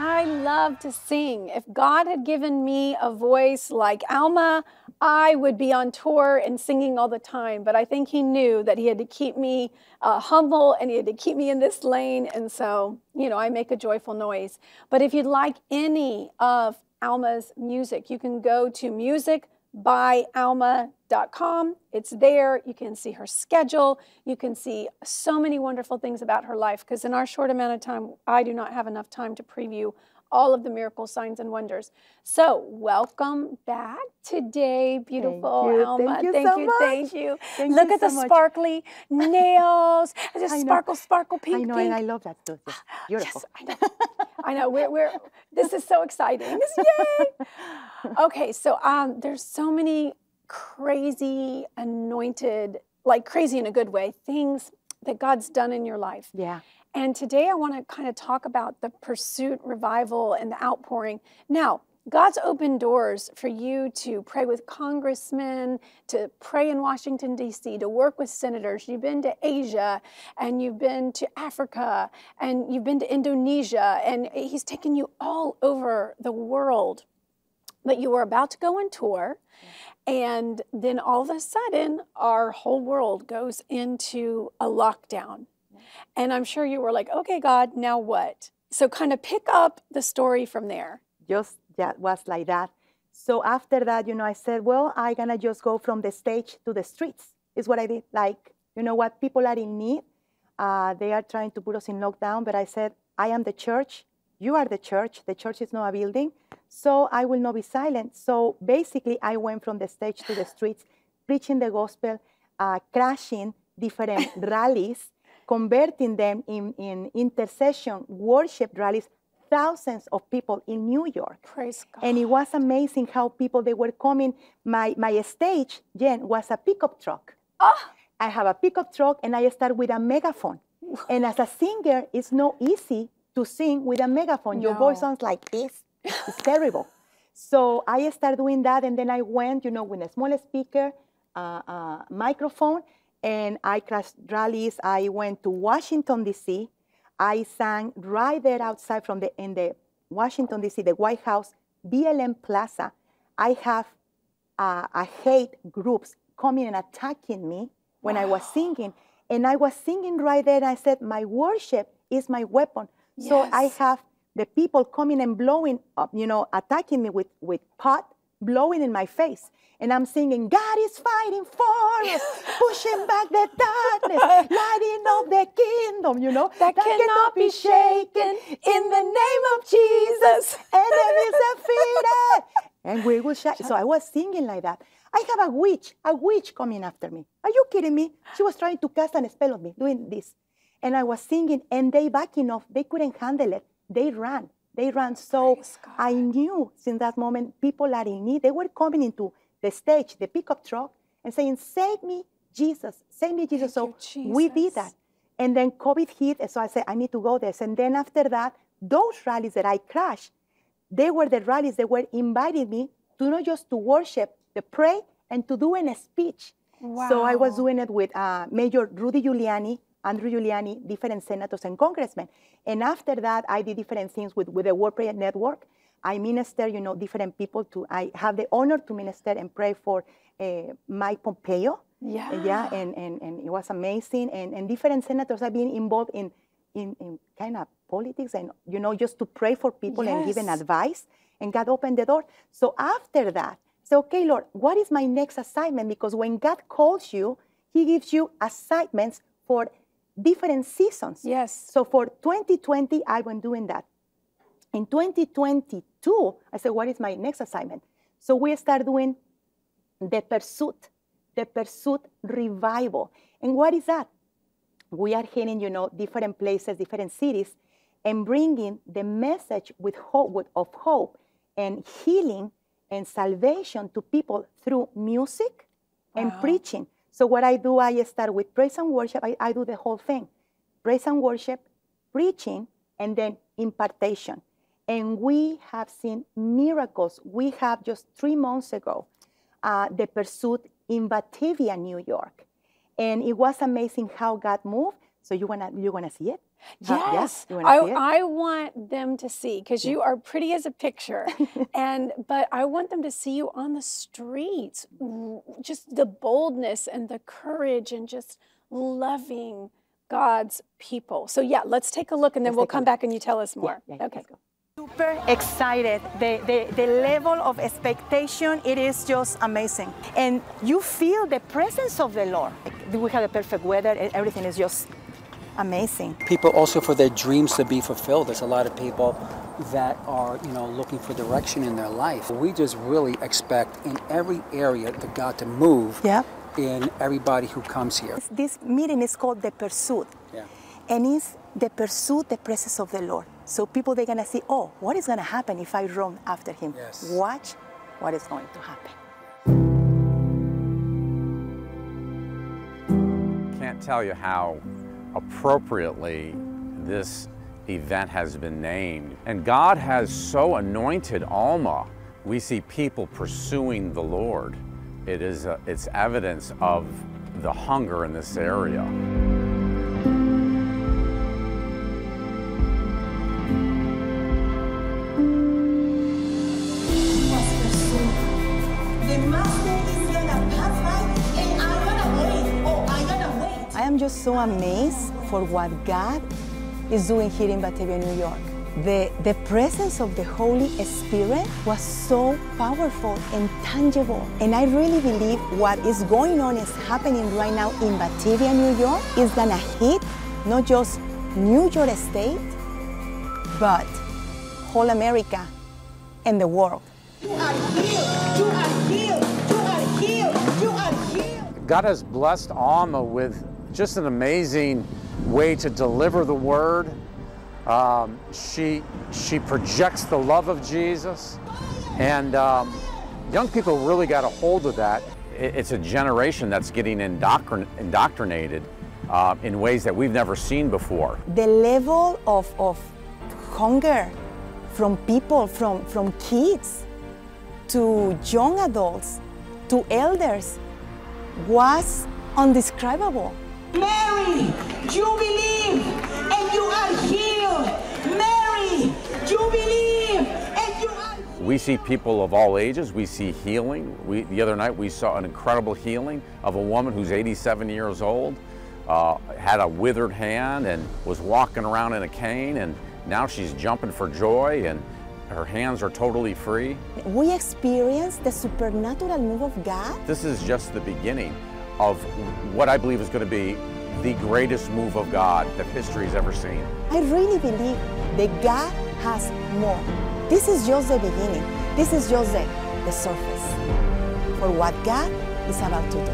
I love to sing. If God had given me a voice like Alma, I would be on tour and singing all the time. But I think he knew that he had to keep me humble and he had to keep me in this lane. And so, I make a joyful noise. But if you'd like any of Alma's music, you can go to musicbyalma.com. It's there. You can see her schedule. You can see so many wonderful things about her life, because in our short amount of time, I do not have enough time to preview all of the miracle signs and wonders. So welcome back today, beautiful Alma. Thank you. Thank you. Look at the sparkly nails. Just sparkle, pink, I know, pink. And I love that too. Yes, beautiful. Yes, I know. This is so exciting. Yay! Okay, so there's so many crazy anointed, like crazy in a good way, things that God's done in your life. Yeah. And today I want to kind of talk about the pursuit, revival, and the outpouring. Now, God's opened doors for you to pray with congressmen, to pray in Washington, D.C., to work with senators. You've been to Asia, and you've been to Africa, and you've been to Indonesia, and he's taken you all over the world. But you were about to go on tour, and then all of a sudden, our whole world goes into a lockdown. And I'm sure you were like, okay, God, now what? So kind of pick up the story from there. Just was like that. So after that, I said, well, I'm going to just go from the stage to the streets, is what I did. Like, you know what? People are in need. They are trying to put us in lockdown. But I said, I am the church. You are the church. The church is not a building. So I will not be silent. So basically, I went from the stage to the streets, preaching the gospel, crashing different rallies, converting them in intercession, worship rallies, thousands of people in New York. Praise God. And it was amazing how they were coming. My stage, Jen, was a pickup truck. Oh. I have a pickup truck, and I start with a megaphone. And as a singer, it's not easy to sing with a megaphone. No. Your voice sounds like this. It's terrible. So I started doing that, and then I went, with a small speaker, microphone, and I crashed rallies. I went to Washington, D.C. I sang right there outside in the Washington, D.C., the White House, BLM Plaza. I have hate groups coming and attacking me when I was singing. And I was singing right there, and I said, my worship is my weapon. Yes. So I have the people coming and blowing up, attacking me with pot, blowing in my face. And I'm singing, God is fighting for us, pushing back the darkness, lighting up the kingdom, that cannot be shaken in the name of Jesus. Enemies defeated, and we will shine. So I was singing like that. I have a witch coming after me. Are you kidding me? She was trying to cast a spell on me, doing this. And I was singing, and they backing off. They couldn't handle it. They ran. So I knew since that moment, people are in need. They were coming into the stage, the pickup truck, and saying, save me, Jesus. Save me, Jesus. So we did that. And then COVID hit, so I said, I need to go there. And then after that, those rallies that I crashed, they were the rallies that were inviting me to not just to worship, to pray, and to do a speech. Wow. So I was doing it with Mayor Rudy Giuliani, Andrew Giuliani, different senators and congressmen. And after that, I did different things with the World Prayer Network. I minister, different people. I have the honor to minister and pray for Mike Pompeo. Yeah. Yeah, and it was amazing. And different senators have been involved in kind of politics and, just to pray for people and give them advice. And God opened the door. So after that, say, okay, Lord, what is my next assignment? Because when God calls you, he gives you assignments for different seasons. Yes. So for 2020, I've been doing that. In 2022, I said, what is my next assignment? So we start doing the pursuit revival. And what is that? We are hitting, different places, different cities, and bringing the message with hope, of hope and healing and salvation to people through music and preaching. So what I do, I start with praise and worship. I do the whole thing. Praise and worship, preaching, and then impartation. And we have seen miracles. We have just 3 months ago, the pursuit in Batavia, New York. And it was amazing how God moved. So you're gonna see it. Yes, You wanna see it? I want them to see, because you are pretty as a picture, but I want them to see you on the streets, just the boldness and the courage and just loving God's people. So yeah, let's take a look, and then we'll come back and you tell us more. Yeah, okay. let's go. Super excited. The level of expectation, it is just amazing. And you feel the presence of the Lord. We have the perfect weather, everything is just amazing. People also for their dreams to be fulfilled. There's a lot of people that are, looking for direction in their life. We just really expect in every area that God to move in everybody who comes here. This meeting is called The Pursuit. Yeah. And it's the pursuit, the presence of the Lord. So people, they're gonna see, oh, what is gonna happen if I run after him? Yes. Watch what is going to happen. Can't tell you how appropriately this event has been named. And God has so anointed Alma. We see people pursuing the Lord. It's evidence of the hunger in this area. I am just so amazed for what God is doing here in Batavia, New York. The presence of the Holy Spirit was so powerful and tangible. And I really believe what is going on is happening right now in Batavia, New York, is gonna hit not just New York State, but whole America and the world. You are healed, you are healed, you are healed, you are healed. God has blessed Alma with just an amazing way to deliver the word. She projects the love of Jesus, and young people really got a hold of that. It's a generation that's getting indoctrinated in ways that we've never seen before. The level of hunger from people, from kids to young adults to elders was undescribable. Mary, you believe and you are healed. Mary, you believe and you are healed. We see people of all ages. We see healing. The other night we saw an incredible healing of a woman who's 87 years old, had a withered hand and was walking around in a cane, and now she's jumping for joy and her hands are totally free. We experienced the supernatural move of God. This is just the beginning of what I believe is going to be the greatest move of God that history has ever seen. I really believe that God has more. This is just the beginning. This is just the surface for what God is about to do.